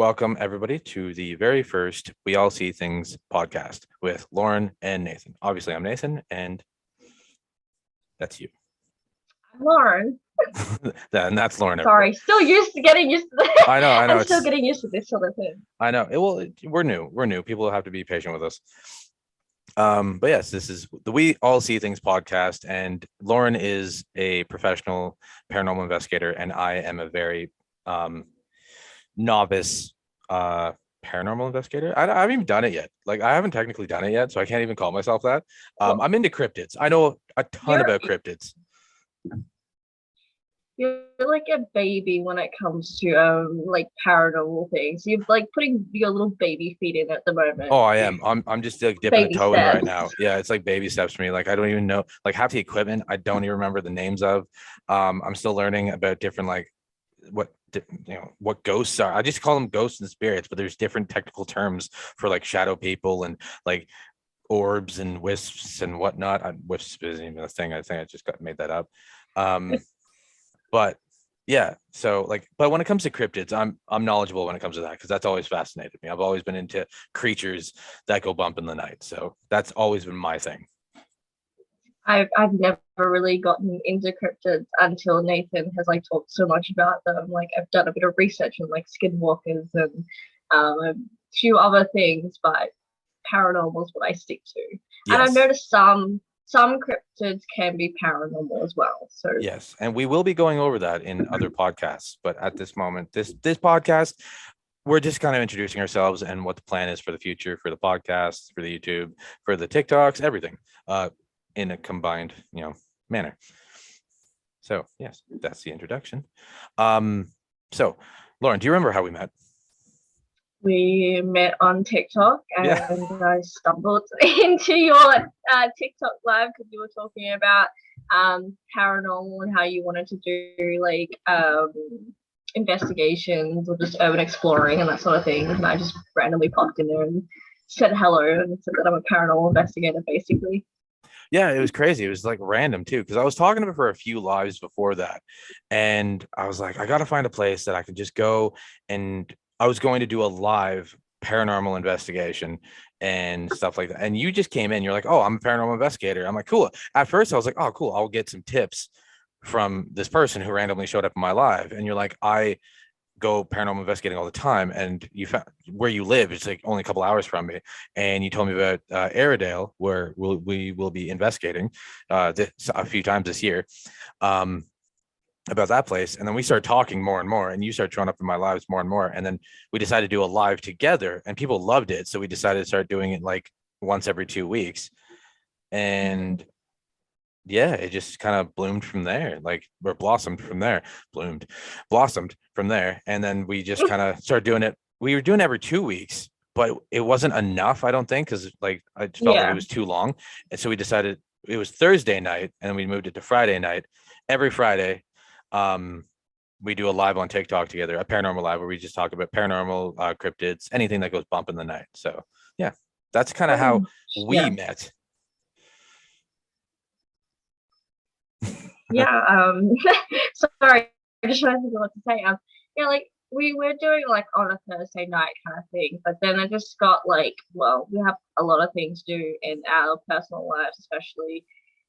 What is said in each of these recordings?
Welcome everybody to the very first We All See Things podcast with Lauren and Nathan. Obviously, I'm Nathan, and that's you. Lauren. And that's Lauren. Sorry, getting used to this. I know. I'm still getting used to this sort of thing. I know. We're new. We're new. People have to be patient with us. But yes, this is the We All See Things podcast, and Lauren is a professional paranormal investigator, and I am a very novice paranormal investigator. I haven't even done it yet. Like, I haven't technically done it yet, so I can't even call myself that. I'm into cryptids. I know a ton about cryptids. You're like a baby when it comes to like paranormal things. You're like putting your little baby feet in at the moment. Oh, I am. I'm just like dipping a toe in right now. Yeah, it's like baby steps for me. Like, I don't even know, like, half the equipment I don't even remember the names of. I'm still learning about different, like, what ghosts are. I just call them ghosts and spirits, but there's different technical terms for like shadow people and like orbs and wisps and whatnot. Wisps isn't even a thing. I think I just made that up. But yeah, so like, but when it comes to cryptids, I'm knowledgeable when it comes to that, because that's always fascinated me. I've always been into creatures that go bump in the night, so that's always been my thing. I've never really gotten into cryptids until Nathan has like talked so much about them. Like, I've done a bit of research on like skinwalkers and a few other things, but paranormal is what I stick to. Yes. And I've noticed some cryptids can be paranormal as well. So yes, and we will be going over that in other podcasts. But at this moment, this podcast, we're just kind of introducing ourselves and what the plan is for the future, for the podcast, for the YouTube, for the TikToks, everything, in a combined, manner. So yes, that's the introduction. So Lauren, do you remember how we met? We met on TikTok, and I stumbled into your TikTok live because you were talking about paranormal and how you wanted to do like investigations or just urban exploring and that sort of thing. And I just randomly popped in there and said hello and said that I'm a paranormal investigator, basically. Yeah, it was crazy. It was like random too, because I was talking to her for a few lives before that, and I was like, I gotta find a place that I can just go, and I was going to do a live paranormal investigation and stuff like that. And you just came in, you're like, oh, I'm a paranormal investigator. I'm like, cool. At first I was like, oh, cool, I'll get some tips from this person who randomly showed up in my live. And you're like, I go paranormal investigating all the time, and you found where you live, it's like only a couple hours from me, and you told me about Airedale, where we will be investigating a few times this year, about that place. And then we started talking more and more, and you started showing up in my lives more and more, and then we decided to do a live together, and people loved it, so we decided to start doing it like once every 2 weeks. And yeah, it just kind of bloomed from there, like, or blossomed from there, blossomed from there. And then we just kind of started doing it. We were doing it every 2 weeks, but it wasn't enough, I don't think, because like I just felt like it was too long. And so we decided it was Thursday night, and we moved it to Friday night. Every Friday, we do a live on TikTok together, a paranormal live, where we just talk about paranormal, cryptids, anything that goes bump in the night. So yeah, that's kind of how we met. Sorry, I just trying to think of what to say. Like we were doing like on a Thursday night kind of thing, but then I just got like, well, we have a lot of things to do in our personal lives, especially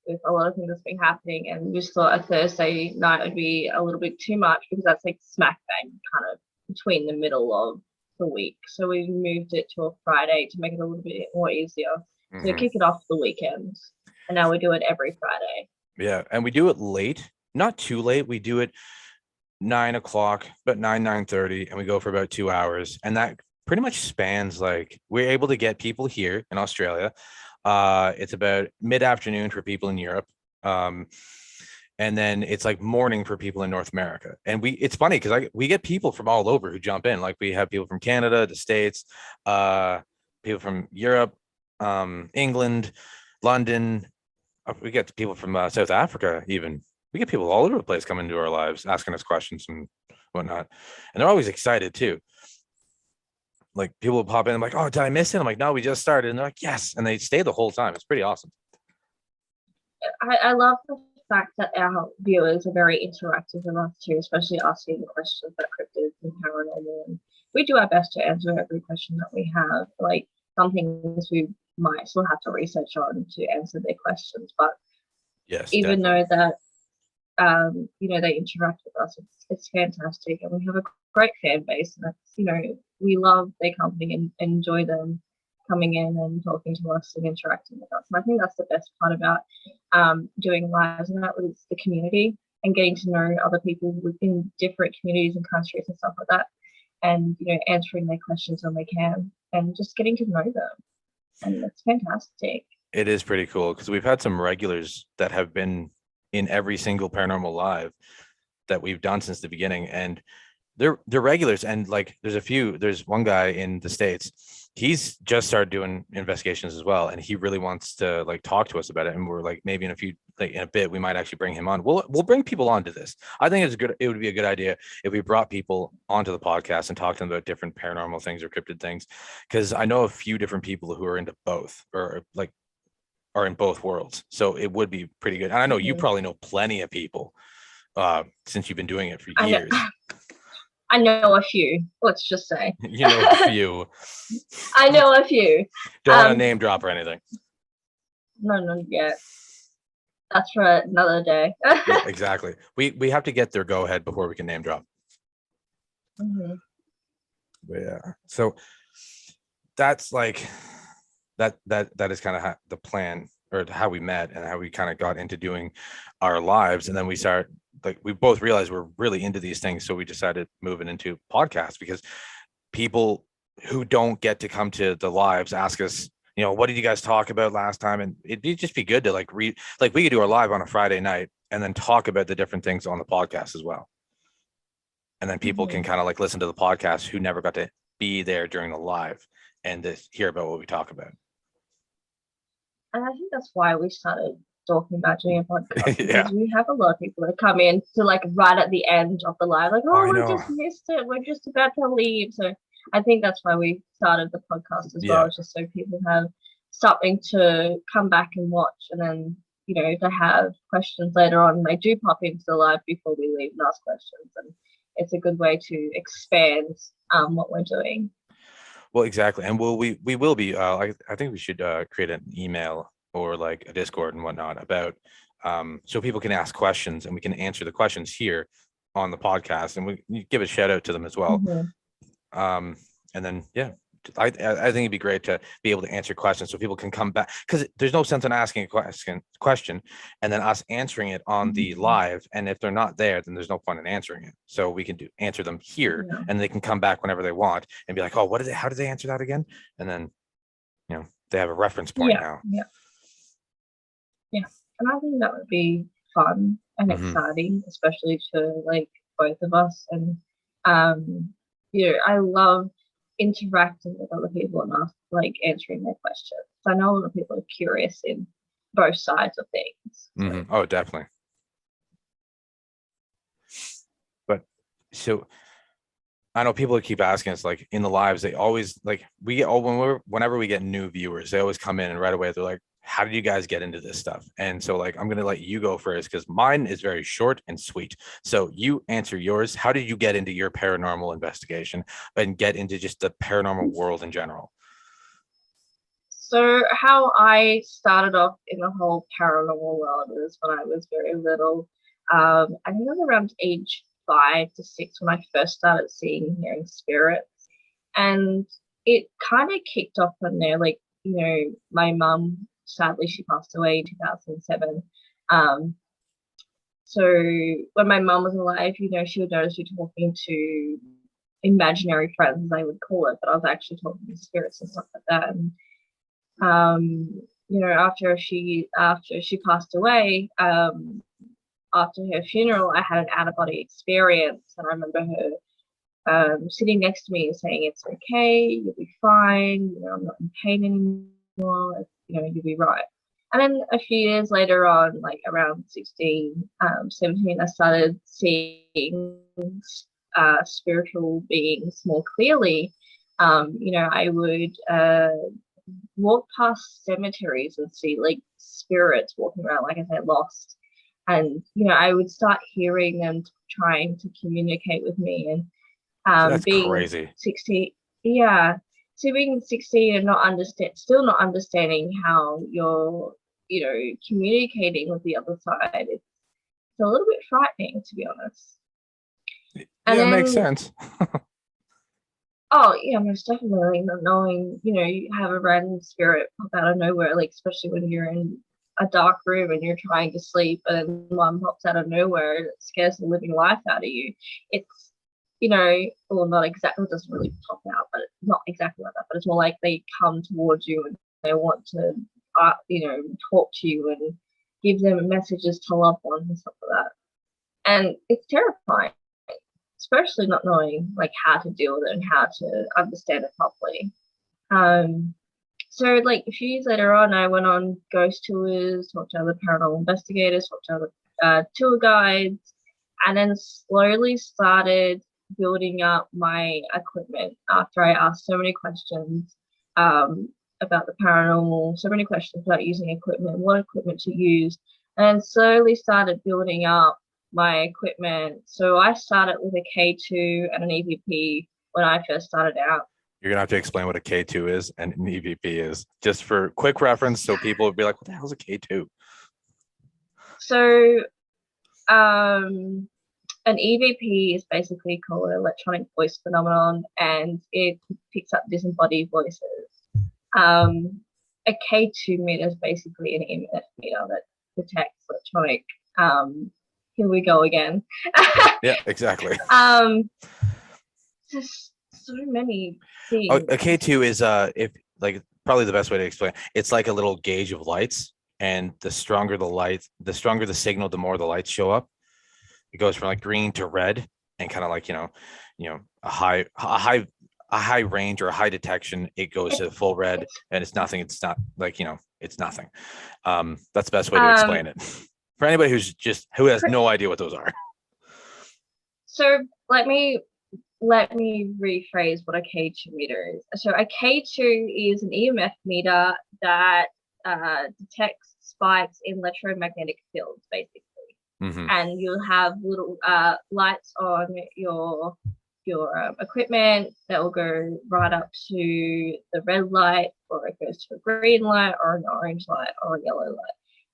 with a lot of things that's been happening, and we just thought a Thursday night would be a little bit too much because that's like smack bang kind of between the middle of the week. So we moved it to a Friday to make it a little bit more easier. So we kick it off the weekends, and now we do it every Friday. Yeah, and we do it late, not too late. We do it 9 o'clock, but 9:30, and we go for about 2 hours. And that pretty much spans, like, we're able to get people here in Australia. It's about mid-afternoon for people in Europe. And then it's like morning for people in North America. And it's funny because we get people from all over who jump in. Like, we have people from Canada, the States, people from Europe, England, London. We get people from South Africa, even. We get people all over the place coming into our lives, asking us questions and whatnot. And they're always excited too. Like, people will pop in, I'm like, oh, did I miss it? I'm like, no, we just started. And they're like, yes. And they stay the whole time. It's pretty awesome. I love the fact that our viewers are very interactive with us too, especially asking questions about cryptids and paranormal and we do our best to answer every question that we have. Like some things we might still have to research on to answer their questions, but Yes, even definitely. though that they interact with us, it's fantastic, and we have a great fan base, and that's we love their company and enjoy them coming in and talking to us and interacting with us. And I think that's the best part about doing lives, and that was the community and getting to know other people within different communities and countries and stuff like that, and answering their questions when we can, and just getting to know them, and it's fantastic. It is pretty cool because we've had some regulars that have been in every single paranormal live that we've done since the beginning, and they're regulars. And like there's one guy in the States, he's just started doing investigations as well, and he really wants to like talk to us about it. And we're like, maybe in a bit we might actually bring him on. We'll bring people onto this. I think it would be a good idea if we brought people onto the podcast and talked to them about different paranormal things or cryptid things, because I know a few different people who are into both, or like are in both worlds. So it would be pretty good. And I know you Mhm. probably know plenty of people since you've been doing it for I know, years. I know a few. Let's just say, You know a few. I know a few. Don't want to name drop or anything. No, not yet. That's for another day. Yeah, exactly. We have to get their go ahead before we can name drop. Mhm. But yeah. So that's like that is kind of the plan, or how we met and how we kind of got into doing our lives. And then we both realized we're really into these things, so we decided moving into podcasts, because people who don't get to come to the lives ask us, what did you guys talk about last time? And it'd just be good to like read, like we could do our live on a Friday night and then talk about the different things on the podcast as well. And then people can Mhm. kind of like listen to the podcast who never got to be there during the live and to hear about what we talk about. And I think that's why we started talking about doing a podcast, Yeah, because we have a lot of people that come in to like right at the end of the live, like, oh, I we know. just missed it. We're just about to leave. So I think that's why we started the podcast as well, Yeah, just so people have something to come back and watch. And then, if they have questions later on, they do pop into the live before we leave and ask questions. And it's a good way to expand what we're doing. well, exactly. And we will be I think we should create an email or like a Discord and whatnot about so people can ask questions and we can answer the questions here on the podcast, and we give a shout out to them as well. Mm-hmm. um and then yeah, I think it'd be great to be able to answer questions so people can come back, because there's no sense in asking a question and then us answering it on the Mm-hmm. live, and if they're not there then there's no point in answering it. So we can answer them here, Yeah. and they can come back whenever they want and be like, oh, how did they answer that again? And then they have a reference point Yeah. now. Yeah. Yeah. And I think that would be fun and Hmm. exciting, especially to like both of us. And I love interacting with other people and like answering their questions. I know a lot of people are curious in both sides of things. So Hmm. Oh, definitely. But so I know people keep asking us, like in the lives, they always like we get whenever we get new viewers, they always come in and right away they're like, how did you guys get into this stuff? And so like I'm gonna let you go first because mine is very short and sweet. So you answer yours. How did you get into your paranormal investigation and get into just the paranormal world in general? So how I started off in the whole paranormal world was when I was very little. I think I was around age 5 to 6 when I first started seeing and hearing spirits. And it kind of kicked off from there. Like, my mum, sadly, she passed away in 2007. Um, so when my mum was alive, she would notice you talking to imaginary friends, they would call it, but I was actually talking to spirits and stuff like that. And after she passed away, after her funeral, I had an out of body experience, and I remember her sitting next to me and saying, "It's okay, you'll be fine. I'm not in pain anymore. You'll be right." And then a few years later on, like around 16, 17, I started seeing spiritual beings more clearly. I would walk past cemeteries and see like spirits walking around, like I said, lost. And I would start hearing them trying to communicate with me. And So that's Being crazy. 60, yeah. So being 16 and not understand, still not understanding how you're, communicating with the other side. It's a little bit frightening, to be honest. And Yeah, it makes then, sense. oh yeah, most definitely not knowing, you have a random spirit pop out of nowhere, like especially when you're in a dark room and you're trying to sleep, and then one pops out of nowhere and it scares the living life out of you. It's, well, not exactly, it doesn't really pop out, but it's not exactly like that. But it's more like they come towards you and they want to, talk to you and give them messages to loved ones and stuff like that. And it's terrifying, especially not knowing like how to deal with it and how to understand it properly. Um, so like a few years later on, I went on ghost tours, talked to other paranormal investigators, talked to other tour guides, and then slowly started building up my equipment after I asked so many questions about the paranormal, so many questions about using equipment, what equipment to use, and slowly started building up my equipment. So I started with a K2 and an EVP when I first started out. You're gonna have to explain what a K2 is and an EVP is, just for quick reference, so people would be like, "What the hell is a K2?" So an EVP is basically called an electronic voice phenomenon, and it picks up disembodied voices. A K2 meter is basically an EMF meter that detects electronic. Here we go again. Yeah, exactly. Just so many things. A K2 is if like probably the best way to explain. It's like a little gauge of lights, and the stronger the light, the stronger the signal, the more the lights show up. It goes from like green to red, and kind of like a high range or a high detection. It goes to It's, full red, it's and it's nothing. It's not like it's nothing. That's the best way to um explain it for anybody who has no idea what those are. so let me rephrase what a K2 meter is. So a K2 is an EMF meter that detects spikes in electromagnetic fields, basically. Mm-hmm. And you'll have little lights on your equipment that will go right up to the red light, or it goes to a green light, or an orange light, or a yellow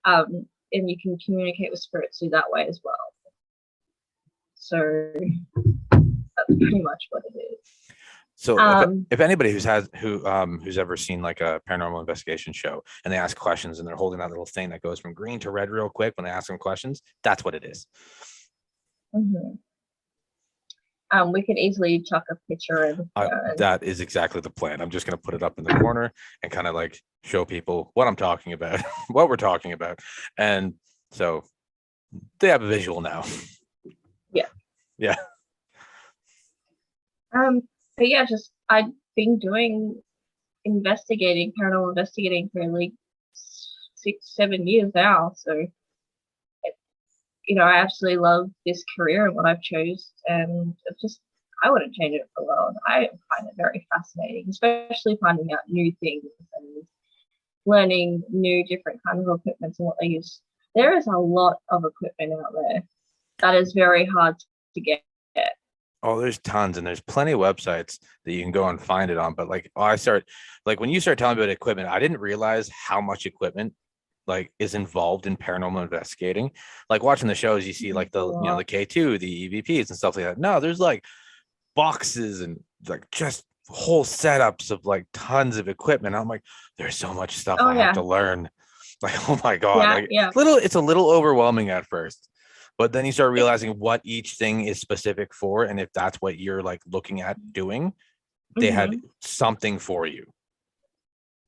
light. And you can communicate with spirits through that way as well. So that's pretty much what it is. So if anybody who's ever seen like a paranormal investigation show and they ask questions and they're holding that little thing that goes from green to red real quick when they ask them questions, that's what it is. Mm-hmm. We could easily chuck a picture in. That is exactly the plan. I'm just going to put it up in the corner and kind of like show people what I'm talking about, what we're talking about. And so they have a visual now. Yeah. Yeah. But yeah, just I've been doing paranormal investigating for like 6, 7 years now. So, I absolutely love this career and what I've chose, and I wouldn't change it for the world. I find it very fascinating, especially finding out new things and learning new different kinds of equipment and what they use. There is a lot of equipment out there that is very hard to get. Oh, there's tons, and there's plenty of websites that you can go and find it on. But like when you start telling me about equipment, I didn't realize how much equipment like is involved in paranormal investigating. Like watching the shows, you see like the K2, the EVPs and stuff like that. No, there's like boxes and like just whole setups of like tons of equipment. I'm like, there's so much stuff I have to learn. Like, oh my God. It's a little overwhelming at first. But then you start realizing what each thing is specific for. And if that's what you're like looking at doing, they had something for you.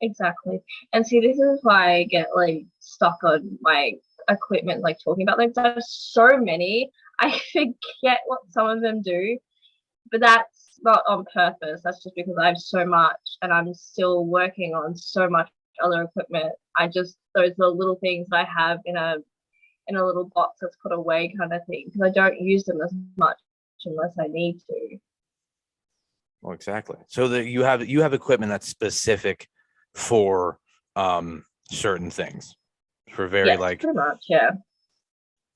Exactly. And see, this is why I get like stuck on my equipment, like talking about them. There's so many, I forget what some of them do, but that's not on purpose. That's just because I have so much and I'm still working on so much other equipment. Those are little things that I have in a little box that's put away kind of thing, because I don't use them as much unless I need to. Well, exactly. So that you have equipment that's specific for certain things, for very like pretty much, yeah.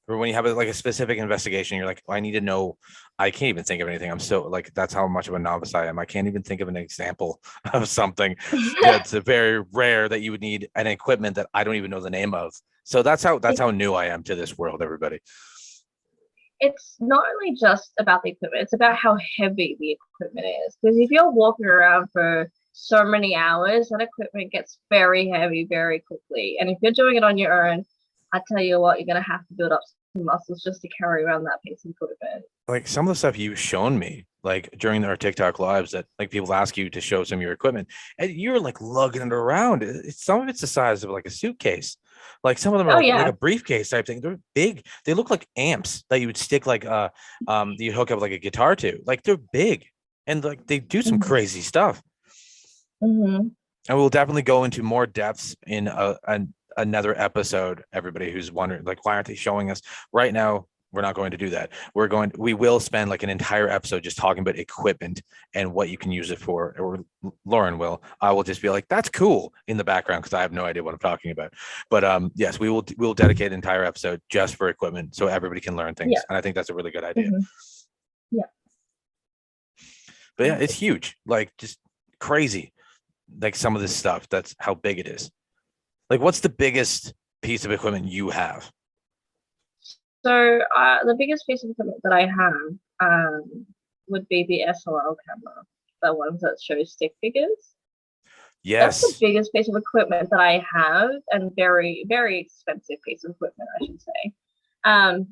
or when you have like a specific investigation, you're like, I need to know. I can't even think of anything. I'm so like, that's how much of a novice I am. I can't even think of an example of something that's very rare that you would need an equipment that I don't even know the name of. So that's how new I am to this world, everybody. It's not only just about the equipment, it's about how heavy the equipment is. Because if you're walking around for so many hours, that equipment gets very heavy very quickly. And if you're doing it on your own, I tell you what, you're going to have to build up some muscles just to carry around that piece of equipment. Like some of the stuff you've shown me, like during our TikTok lives, that like people ask you to show some of your equipment, and you're like lugging it around. Some of it's the size of like a suitcase. Like some of them are Oh, like yeah. a briefcase type thing. They're big. They look like amps that you would stick like you hook up like a guitar to. Like they're big, and like they do some Mm-hmm. crazy stuff. Mm-hmm. And we'll definitely go into more depths in another episode. Everybody who's wondering, like, why aren't they showing us right now? We're not going to do that. We will spend like an entire episode just talking about equipment and what you can use it for. Or Lauren will. I will just be like, that's cool in the background because I have no idea what I'm talking about. But yes, we'll dedicate an entire episode just for equipment so everybody can learn Yeah. things. And I think that's a really good idea. Mm-hmm. Yeah. But yeah, it's huge. Like just crazy. Like some of this stuff. That's how big it is. Like, what's the biggest piece of equipment you have? So the biggest piece of equipment that I have would be the SLR camera, the ones that show stick figures. That's the Yes. biggest piece of equipment that I have, and very, very expensive piece of equipment, I should say. Um,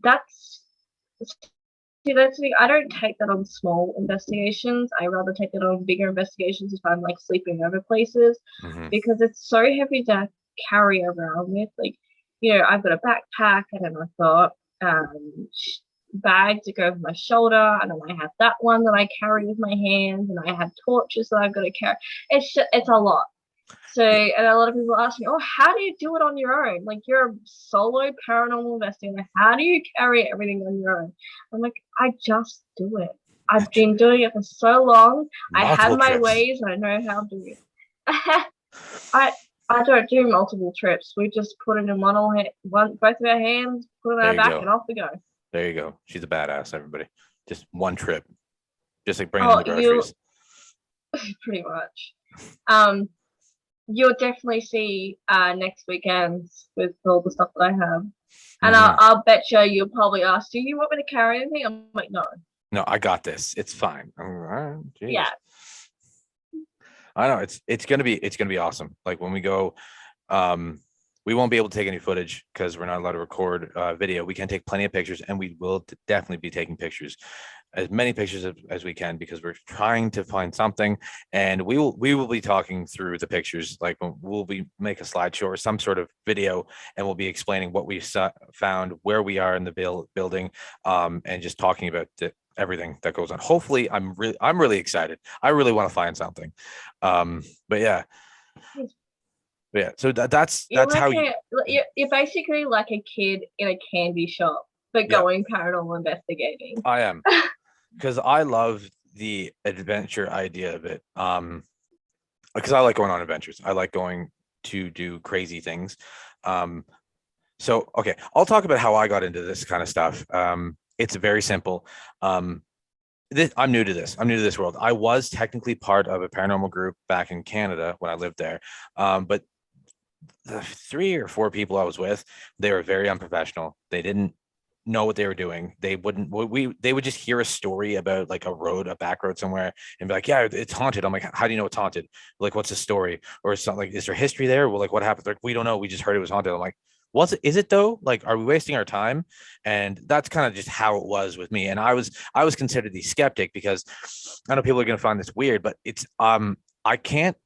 that's See, that's the thing. I don't take that on small investigations. I rather take it on bigger investigations if I'm like sleeping over places, Hmm. because it's so heavy to carry around with. Like, I've got a backpack, and then I've got bags that go over my shoulder, and then I have that one that I carry with my hands, and I have torches that I've got to carry. It's a lot. So, and a lot of people ask me, "Oh, how do you do it on your own? Like you're a solo paranormal investigator. How do you carry everything on your own?" I'm like, I just do it. I've been doing it for so long. I have Multiple my trips. ways. I know how to do it. I I don't do multiple trips. We just put it in both of our hands, put it on There our you back, go. and off we go. There you go. She's a badass, everybody. Just one trip. Just like bringing in Oh, the you groceries. pretty much. Um, you'll definitely see next weekend with all the stuff that I have. And I'll, Hmm. I'll bet you'll probably ask, do you want me to carry anything? I'm like, no. No, I got this. It's fine. All right. Yeah. Jeez. I know it's gonna be awesome. Like when we go, um, we won't be able to take any footage because we're not allowed to record video. We can take plenty of pictures, and we will definitely be taking pictures, as many pictures as we can, because we're trying to find something. And we will be talking through the pictures. Like we'll be make a slideshow or some sort of video, and we'll be explaining what we found, where we are in the building, and just talking about everything that goes on. Hopefully, I'm really excited. I really want to find something. But yeah, yeah. So that's You're how like you. you're basically like a kid in a candy shop, but Yeah, going paranormal investigating. I am, because I love the adventure idea of it. Because I like going on adventures. I like going to do crazy things. Um, so okay, I'll talk about how I got into this kind of stuff. It's very simple. Um, I'm new to this. I'm new to this world. I was technically part of a paranormal group back in Canada when I lived there. But the 3 or 4 people I was with, they were very unprofessional. They didn't know what they were doing. They wouldn't they would just hear a story about like a back road somewhere and be like, yeah, it's haunted. I'm like, how do you know it's haunted? Like, what's the story? Or something like, is there history there? Well, like what happened? Like, we don't know. We just heard it was haunted. I'm like, is it though? Like, are we wasting our time? And that's kind of just how it was with me. And I was considered the skeptic because I know people are gonna find this weird, but it's I can't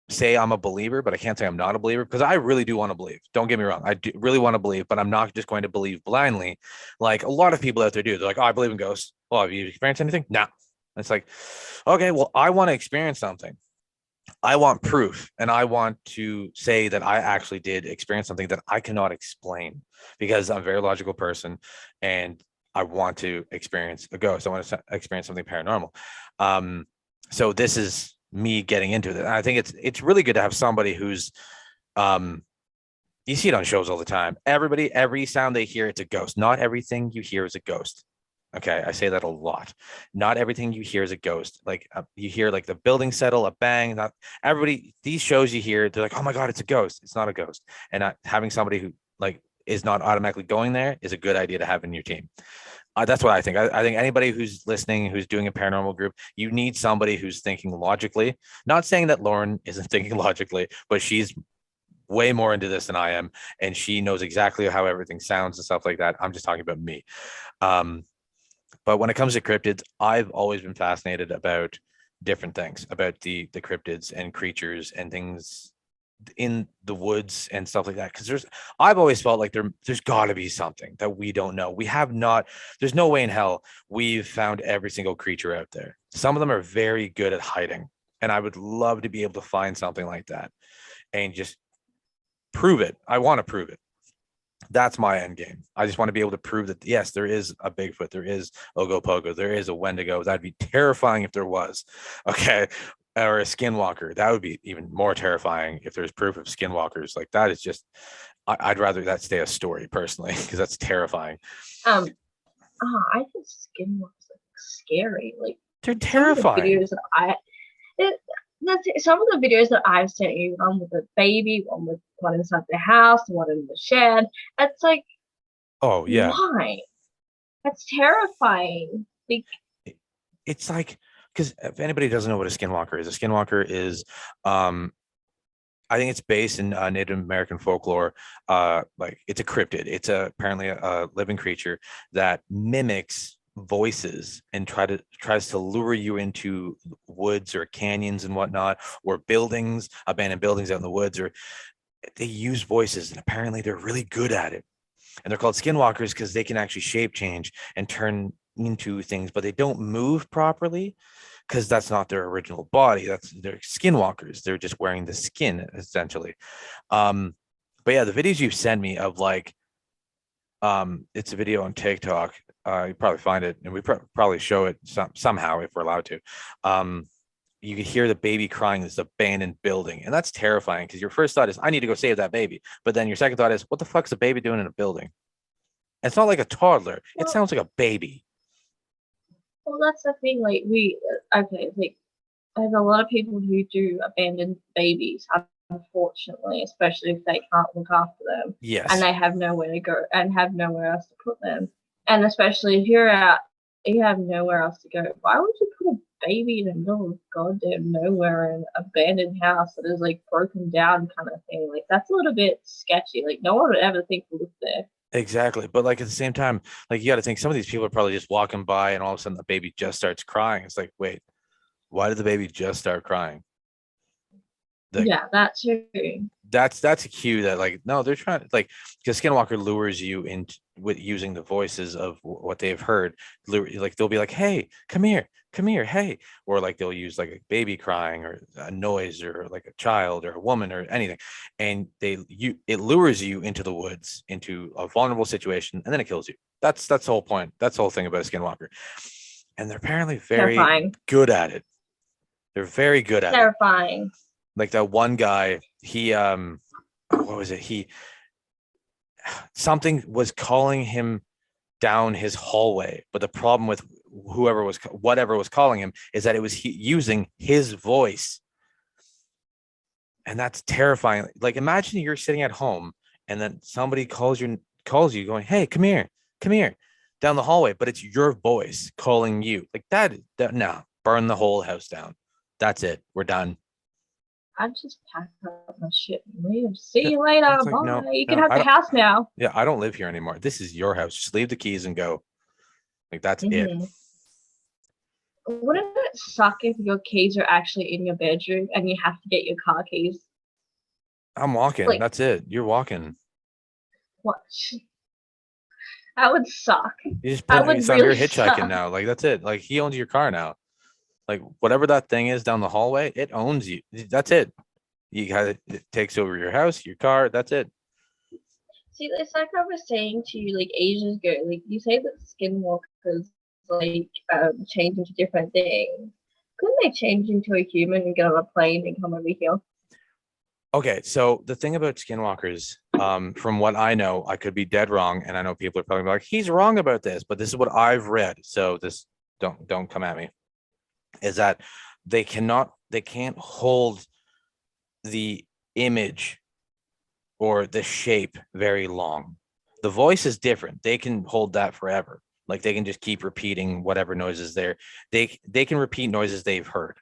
say I'm a believer, but I can't say I'm not a believer because I really do want to believe. Don't get me wrong. I do really want to believe, but I'm not just going to believe blindly. Like a lot of people out there do. They're like, oh, I believe in ghosts. Oh, have you experienced anything? No. It's like, okay, well, I want to experience something. I want proof. And I want to say that I actually did experience something that I cannot explain because I'm a very logical person and I want to experience a ghost. I want to experience something paranormal. So this is me getting into it. And I think it's really good to have somebody who's um You see it on shows all the time. Everybody, every sound they hear, it's a ghost. Not everything you hear is a ghost. Okay, I say that a lot. Not everything you hear is a ghost. Like you hear like the building settle, a bang. Not everybody. These shows you hear, they're like, oh my god, it's a ghost. It's not a ghost. And having somebody who like is not automatically going there is a good idea to have in your team. That's what I think. I think anybody who's listening, who's doing a paranormal group, you need somebody who's thinking logically. Not saying that Lauren isn't thinking logically, but she's way more into this than I am, and she knows exactly how everything sounds and stuff like that. I'm just talking about me. Um, but when it comes to cryptids, I've always been fascinated about different things, about the cryptids and creatures and things in the woods and stuff like that. Because I've always felt like there's got to be something that we don't know. We have not. There's no way in hell we've found every single creature out there. Some of them are very good at hiding, and I would love to be able to find something like that and just prove it. I want to prove it. That's my end game. I just want to be able to prove that yes, there is a Bigfoot, there is Ogopogo, there is a Wendigo. That'd be terrifying if there was. Okay. Or a skinwalker. That would be even more terrifying if there's proof of skinwalkers. Like that is just I'd rather that stay a story personally, because that's terrifying. I think skinwalkers are scary. Like they're terrifying. Videos that some of the videos that I've sent you, one with a baby, one inside the house, one in the shed. It's like, oh yeah, why? That's terrifying. Like, it's like, because if anybody doesn't know what a skinwalker is, I think it's based in Native American folklore. Like it's a cryptid. It's apparently a living creature that mimics voices and tries to lure you into woods or canyons and whatnot, or buildings, abandoned buildings out in the woods, or they use voices, and apparently they're really good at it. And they're called skinwalkers because they can actually shape change and turn into things, but they don't move properly because that's not their original body. They're skinwalkers. They're just wearing the skin essentially. But yeah, the videos you send me of like, it's a video on TikTok. You probably find it, and we probably show it somehow if we're allowed to. You can hear the baby crying in this abandoned building, and that's terrifying because your first thought is, I need to go save that baby. But then your second thought is, what the fuck's a baby doing in a building? And it's not like a toddler. It sounds like a baby. Well, that's the thing. Like like there's a lot of people who do abandon babies, unfortunately, especially if they can't look after them. Yes. And they have nowhere to go and have nowhere else to put them. And especially if you're out, you have nowhere else to go. Why would you put a baby in the middle of goddamn nowhere in an abandoned house that is like broken down kind of thing? Like that's a little bit sketchy. Like no one would ever think to live there. Exactly. But like at the same time, like you got to think some of these people are probably just walking by and all of a sudden the baby just starts crying. It's like, wait, why did the baby just start crying? Yeah, that's true. That's a cue that like, no, they're trying to like, because Skinwalker lures you into with using the voices of what they've heard. Like they'll be like, hey, come here, hey, or like they'll use like a baby crying or a noise or like a child or a woman or anything, and it lures you into the woods, into a vulnerable situation, and then it kills you. That's the whole point. That's the whole thing about a Skinwalker, and they're apparently very good at it. They're very good at it. Terrifying. Like that one guy, he what was it? Something was calling him down his hallway, but the problem with whatever was calling him is that it was using his voice, and that's terrifying. Like imagine you're sitting at home and then somebody calls you going, hey, come here down the hallway, but it's your voice calling you. Like that no, burn the whole house down. That's it, we're done. I just pack up my shit and leave. See you later. Like, bye. No, you can have the house now. Yeah, I don't live here anymore. This is your house. Just leave the keys and go. Like that's it. Wouldn't it suck if your keys are actually in your bedroom and you have to get your car keys? I'm walking. Like, that's it. You're walking. What? That would suck. You just put it on your hitchhiking now. Like that's it. Like he owns your car now. Like whatever that thing is down the hallway, it owns you. That's it. It takes over your house, your car. That's it. See, it's like I was saying to you, like ages ago. Like you say that skinwalkers like change into different things. Couldn't they change into a human and get on a plane and come over here? Okay, so the thing about skinwalkers, from what I know, I could be dead wrong, and I know people are probably like, he's wrong about this, but this is what I've read. So this don't come at me. Is that they can't hold the image or the shape very long. The voice is different. They can hold that forever. Like they can just keep repeating whatever noises there. They can repeat noises they've heard.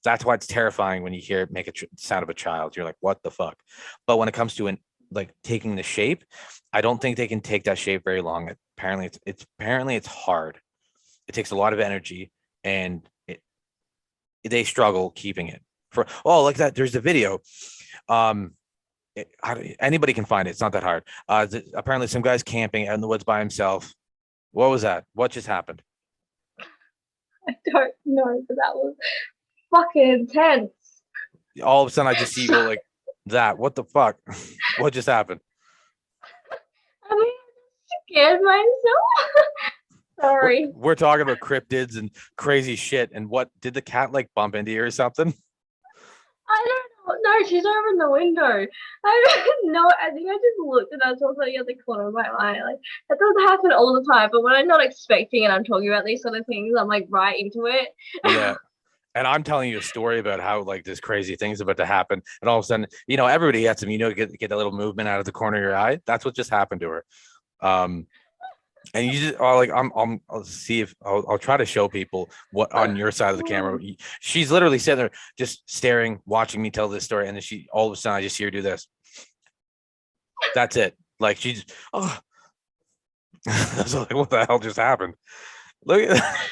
That's why it's terrifying when you hear it make a sound of a child. You're like, what the fuck? But when it comes to like taking the shape, I don't think they can take that shape very long. Apparently, it's hard. It takes a lot of energy, and they struggle keeping it. For like that. There's a video. Um, Anybody can find it. It's not that hard. Apparently, some guy's camping out in the woods by himself. What was that? What just happened? I don't know, but that was fucking intense. All of a sudden, I just see you go like that. What the fuck? What just happened? I mean, I scared myself. Sorry. We're talking about cryptids and crazy shit. And what did the cat like bump into you or something? I don't know. No, she's over in the window. I don't know. I think I just looked and I saw something at the corner of my eye. Like that doesn't happen all the time, but when I'm not expecting and I'm talking about these sort of things, I'm like right into it. Yeah. And I'm telling you a story about how like this crazy thing's about to happen. And all of a sudden, everybody gets them, get a little movement out of the corner of your eye. That's what just happened to her. Um, and you just like I'll see if I'll try to show people what on your side of the camera. She's literally sitting there just staring, watching me tell this story, and then she all of a sudden I just see her do this. That's it. Like she's so like what the hell just happened? Look at that.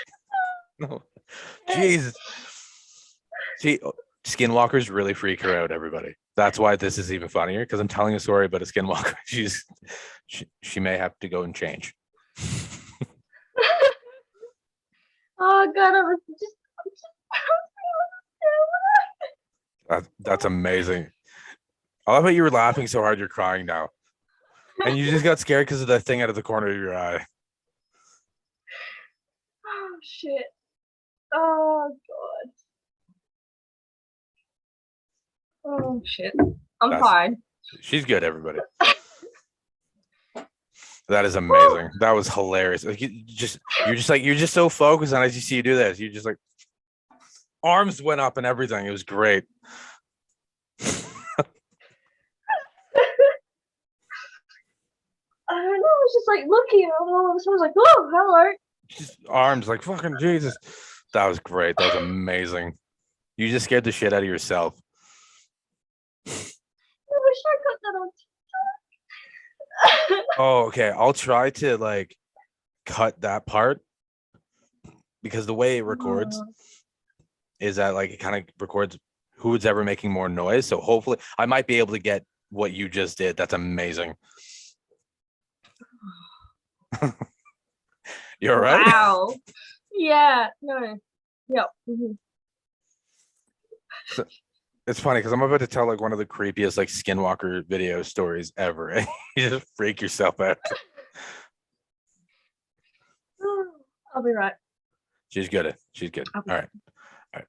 No. Jesus. See, skinwalkers really freak her out, everybody. That's why this is even funnier because I'm telling a story about a skinwalker. She may have to go and change. Oh god, That's amazing. I love how you were laughing so hard you're crying now. And you just got scared because of that thing out of the corner of your eye. oh shit. Oh god. Oh shit. I'm fine. She's good, everybody. That is amazing. That was hilarious. Like you're just so focused on it as you see you do this. You just like arms went up and everything. It was great. I don't know. I was just like looking, and all of a sudden I was like, "Oh, hello." Just arms like fucking Jesus. That was great. That was amazing. You just scared the shit out of yourself. I wish I got that on TikTok. Oh, okay. I'll try to like cut that part because the way it records is that like it kind of records who's ever making more noise. So hopefully I might be able to get what you just did. That's amazing. You're right. Wow. Yeah. No. Yep. Mm-hmm. So, it's funny because I'm about to tell like one of the creepiest like skinwalker video stories ever. And you just freak yourself out. I'll be right. She's good. She's good. All right. All right.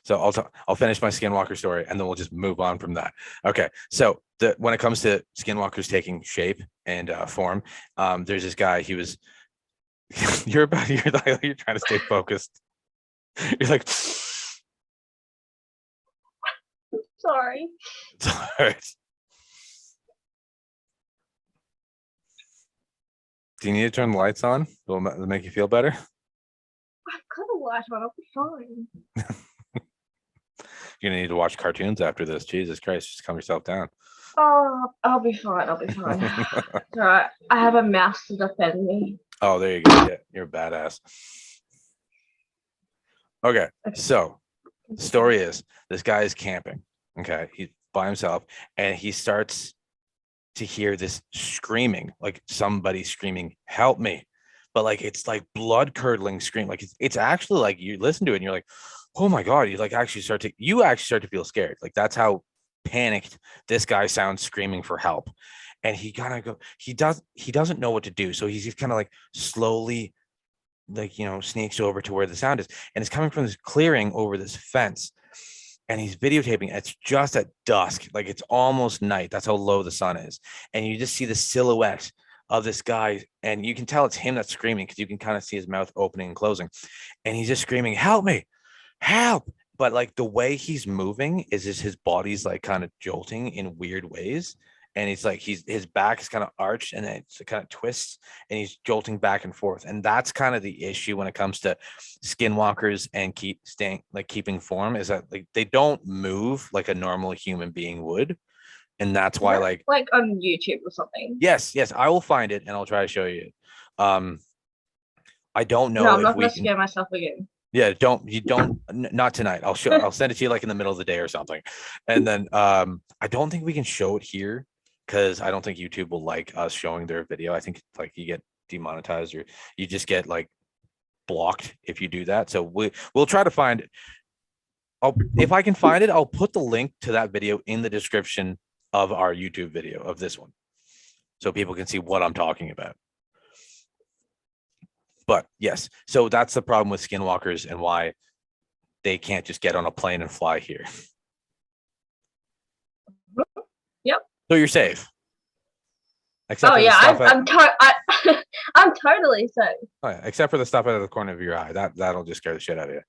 So I'll finish my skinwalker story and then we'll just move on from that. Okay. So when it comes to skinwalkers taking shape and form, there's this guy. He was. You're trying to stay focused. You're like. Sorry. It's all right. Do you need to turn the lights on? Will it make you feel better? I've got a light on. I'll be fine. You're gonna need to watch cartoons after this. Jesus Christ, just calm yourself down. Oh, I'll be fine. I'll be fine. All right. I have a mouse to defend me. Oh, there you go. Yeah, you're a badass. Okay, so the story is this guy is camping. Okay, he's by himself, and he starts to hear this screaming, like somebody screaming, "Help me!" But like it's like blood curdling scream. Like it's actually like you listen to it, and you're like, "Oh my god!" You actually start to feel scared. Like that's how panicked this guy sounds screaming for help. And he kind of he doesn't know what to do, so he's just kind of like slowly like sneaks over to where the sound is, and it's coming from this clearing over this fence. and he's videotaping. It's just at dusk, like it's almost night. That's how low the sun is. And you just see the silhouette of this guy, and you can tell it's him that's screaming because you can kind of see his mouth opening and closing. And he's just screaming, "Help me, help." But like the way he's moving is just his body's like kind of jolting in weird ways. And he's like, his back is kind of arched and then it kind of twists and he's jolting back and forth. And that's kind of the issue when it comes to skinwalkers and keeping form, is that like they don't move like a normal human being would. And that's why, like on YouTube or something. Yes, I will find it and I'll try to show you. Um, I don't No, know I'm if not we gonna can. scare myself again. Yeah, not tonight. I'll send it to you like in the middle of the day or something. And then I don't think we can show it here because I don't think YouTube will like us showing their video. I think like you get demonetized or you just get like blocked if you do that. So we'll try to find it. If I can find it, I'll put the link to that video in the description of our YouTube video of this one, so people can see what I'm talking about. But yes, so that's the problem with skinwalkers and why they can't just get on a plane and fly here. Yep. So you're safe. Except Oh for the yeah, stuff I'm totally safe. oh, yeah, except for the stuff out of the corner of your eye. That'll just scare the shit out of you.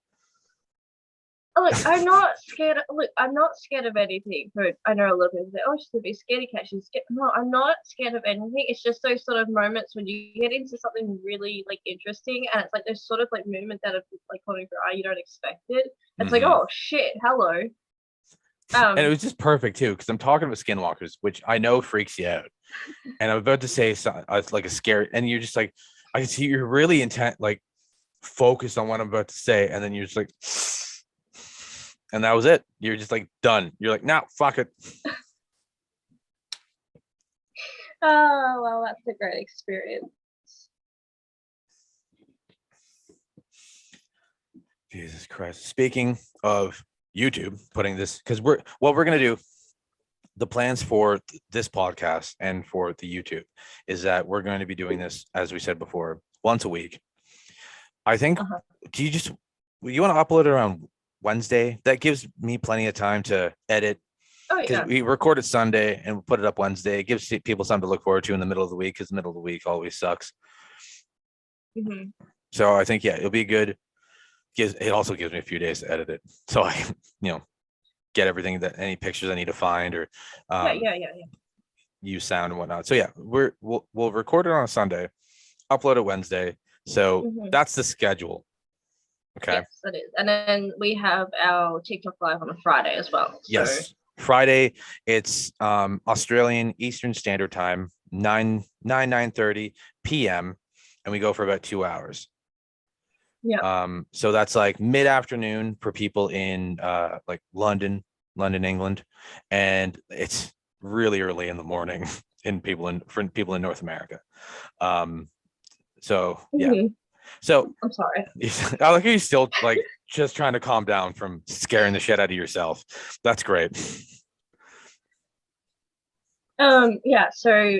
Look, I'm not scared. Look, I'm not scared of anything. But I know a lot of people say, "Oh, she's gonna be scared cat." She's scared. No, I'm not scared of anything. It's just those sort of moments when you get into something really like interesting, and it's like those sort of like movement that are like caught your eye. You don't expect it. It's like, oh shit, hello. And it was just perfect too, because I'm talking about skinwalkers, which I know freaks you out. And I'm about to say something like a scary, and you're just like, I can see you're really intent, like focused on what I'm about to say, and then you're just like, and that was it. You're just like done. You're like, nah, fuck it. Oh well, that's a great experience. Jesus Christ. Speaking of YouTube, putting this, because what we're gonna do, the plans for this podcast and for the YouTube is that we're going to be doing this, as we said before, once a week. I think. Do you want to upload it around Wednesday? That gives me plenty of time to edit. Oh because yeah. we record it Sunday and we put it up Wednesday. It gives people something to look forward to in the middle of the week, because the middle of the week always sucks. So I think, yeah, it'll be good. It also gives me a few days to edit it, so I get everything, that any pictures I need to find, or Yeah. use sound and whatnot. So yeah, we'll record it on a Sunday, upload it Wednesday. So that's the schedule. Okay. Yes, it is. And then we have our TikTok live on a Friday as well. So. Yes. Friday, it's Australian Eastern Standard Time, 9:30 p.m. and we go for about 2 hours. Yeah. So that's like mid-afternoon for people in like London, England, and it's really early in the morning for people in North America. So yeah. So I'm sorry. I like you still like just trying to calm down from scaring the shit out of yourself. That's great. Yeah, so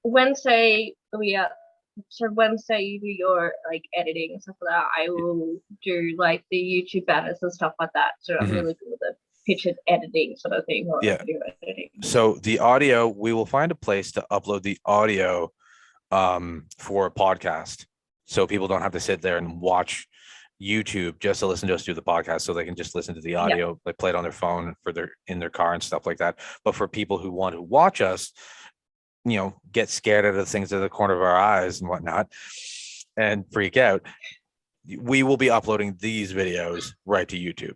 Wednesday Wednesday you do your like editing and stuff like that. I will do like the YouTube banners and stuff like that. So I'm really good with the picture editing sort of thing. Or Yeah. video editing. So the audio, we will find a place to upload the audio for a podcast, so people don't have to sit there and watch YouTube just to listen to us do the podcast, so they can just listen to the audio, like play it on their phone in their car and stuff like that. But for people who want to watch us, get scared out of the things at the corner of our eyes and whatnot and freak out, we will be uploading these videos right to YouTube.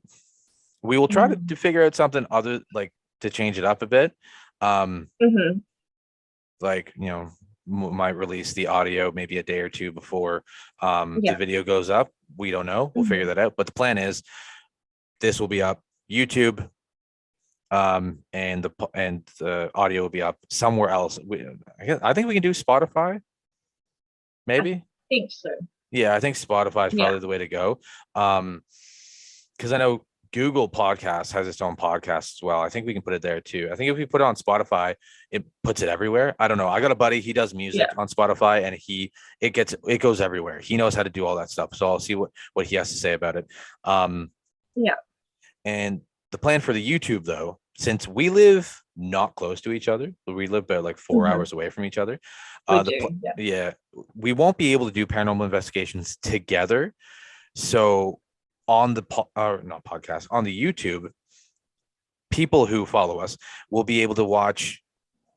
We will try to figure out something other, like to change it up a bit. Like, might release the audio maybe a day or two before the video goes up. We don't know. We'll figure that out. But the plan is this will be up YouTube, and the audio will be up somewhere else. I think we can do Spotify. Maybe. I think so. Yeah, I think Spotify is probably the way to go. Because I know Google Podcasts has its own podcast as well. I think we can put it there too. I think if we put it on Spotify, it puts it everywhere. I don't know. I got a buddy, he does music on Spotify, and it goes everywhere. He knows how to do all that stuff. So I'll see what he has to say about it. And the plan for the YouTube, though, since we live not close to each other, we live about like 4 hours away from each other. We The do, yeah. yeah, we won't be able to do paranormal investigations together. So on the not podcast, on the YouTube, people who follow us will be able to watch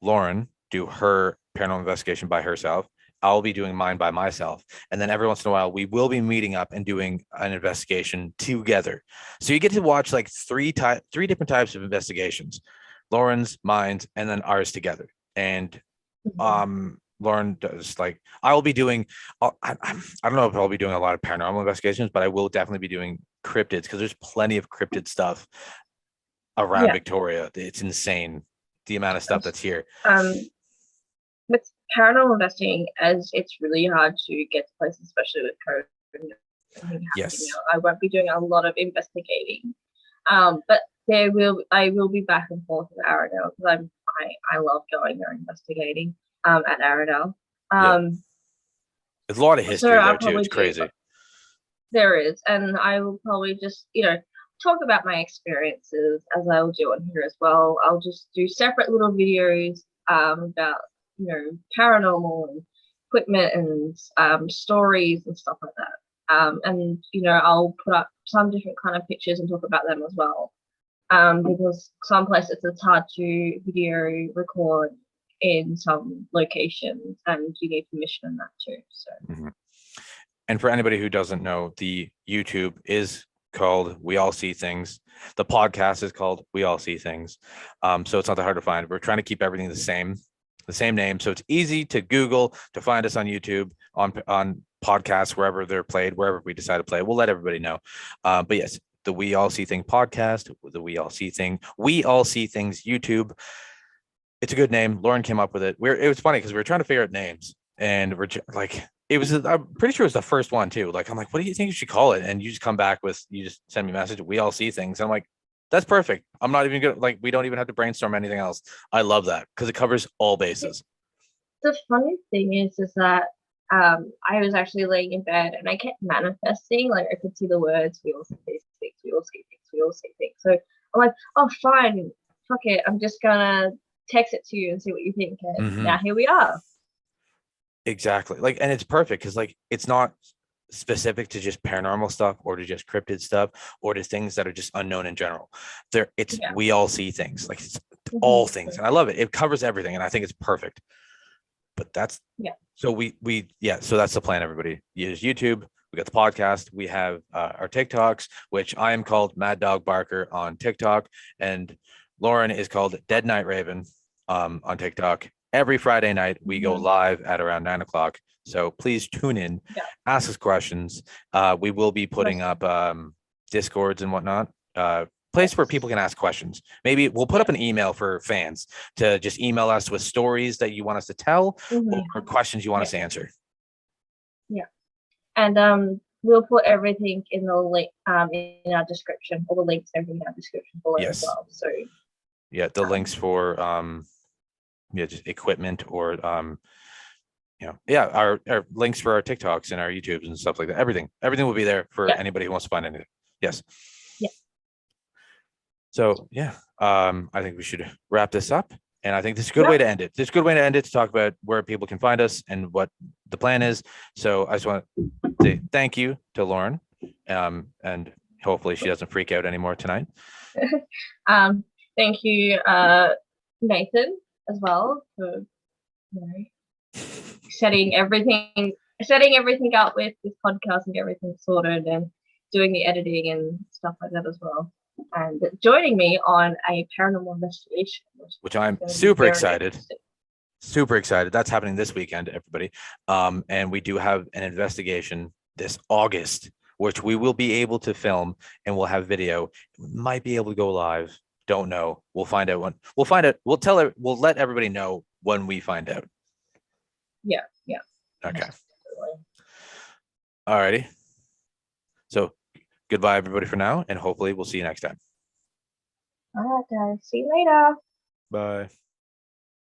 Lauren do her paranormal investigation by herself. I'll be doing mine by myself. And then every once in a while, we will be meeting up and doing an investigation together. So you get to watch like three different types of investigations: Lauren's, mine's, and then ours together. And Mhm. Lauren does like, I will be doing, I don't know if I'll be doing a lot of paranormal investigations, but I will definitely be doing cryptids because there's plenty of cryptid stuff around Yeah. Victoria. It's insane the amount of stuff that's here. Um, with paranormal investing, as it's really hard to get to places, especially with COVID and everything happening Yes. now, I won't be doing a lot of investigating. But I will be back and forth with Arendelle because I love going there investigating at Arendelle. Yeah. Um, There's a lot of so history I'll there too. probably It's do crazy. there is, and I will probably just talk about my experiences as I will do on here as well. I'll just do separate little videos about paranormal and equipment and stories and stuff like that. And I'll put up some different kind of pictures and talk about them as well. Because some places it's hard to video record in some locations, and you need permission in that too. So. Mhm. And for anybody who doesn't know, the YouTube is called We All See Things. The podcast is called We All See Things. So it's not that hard to find. We're trying to keep everything the same name. So it's easy to Google to find us on YouTube, on podcasts, wherever they're played, wherever we decide to play. We'll let everybody know. But yes, the We All See Thing podcast, the We All See Things YouTube. It's a good name. Lauren came up with it. It was funny because we were trying to figure out names, and we're like, it was. I'm pretty sure it was the first one too. Like, I'm like, what do you think you should call it? And you just come back with, you just send me a message. We all see things. I'm like, that's perfect. I'm not even gonna, like, we don't even have to brainstorm anything else. I love that because it covers all bases. The funny thing is that I was actually laying in bed and I kept manifesting. Like I could see the words, we all see things, we all see things, we all see things. So I'm like, oh, fine, fuck it. I'm just gonna text it to you and see what you think. And Mm-hmm. now here we are. Exactly. Like, and it's perfect because like it's not specific to just paranormal stuff or to just cryptid stuff or to things that are just unknown in general. Yeah. We all see things, like it's all Mm-hmm. things, and I love it. It covers everything, and I think it's perfect. But that's Yeah. so so that's the plan. Everybody use YouTube. We got the podcast. We have our TikToks, which I am called Mad Dog Barker on TikTok, and Lauren is called Dead Night Raven on TikTok. Every Friday night we go Mm-hmm. live at around 9 o'clock. So please tune in, Yeah. ask us questions. We will be putting Most up discords and whatnot. Place where people can ask questions. Maybe we'll put up an email for fans to just email us with stories that you want us to tell or mm-hmm. questions you want Yeah. us to answer. Yeah. And we'll put everything in the link in our description, all the links, everything in our description below as Yes. well. So Yeah, the links for just equipment or our links for our TikToks and our YouTubes and stuff like that. Everything will be there for anybody who wants to find anything. Yes. Yeah. So yeah, I think we should wrap this up. And I think this is a good way to end it. This is a good way to end it, to talk about where people can find us and what the plan is. So I just want to say thank you to Lauren. And hopefully she doesn't freak out anymore tonight. Thank you, Nathan, as well, for setting everything up with this podcast and get everything sorted and doing the editing and stuff like that as well. And joining me on a paranormal investigation, which I'm super excited. Super excited. That's happening this weekend, everybody. And we do have an investigation this August, which we will be able to film and we'll have video. We might be able to go live. Don't know. We'll find out when. We'll find it. We'll let everybody know when we find out. Yeah. Yeah. Okay. All righty. So goodbye, everybody, for now, and hopefully we'll see you next time. All right, guys. See you later. Bye.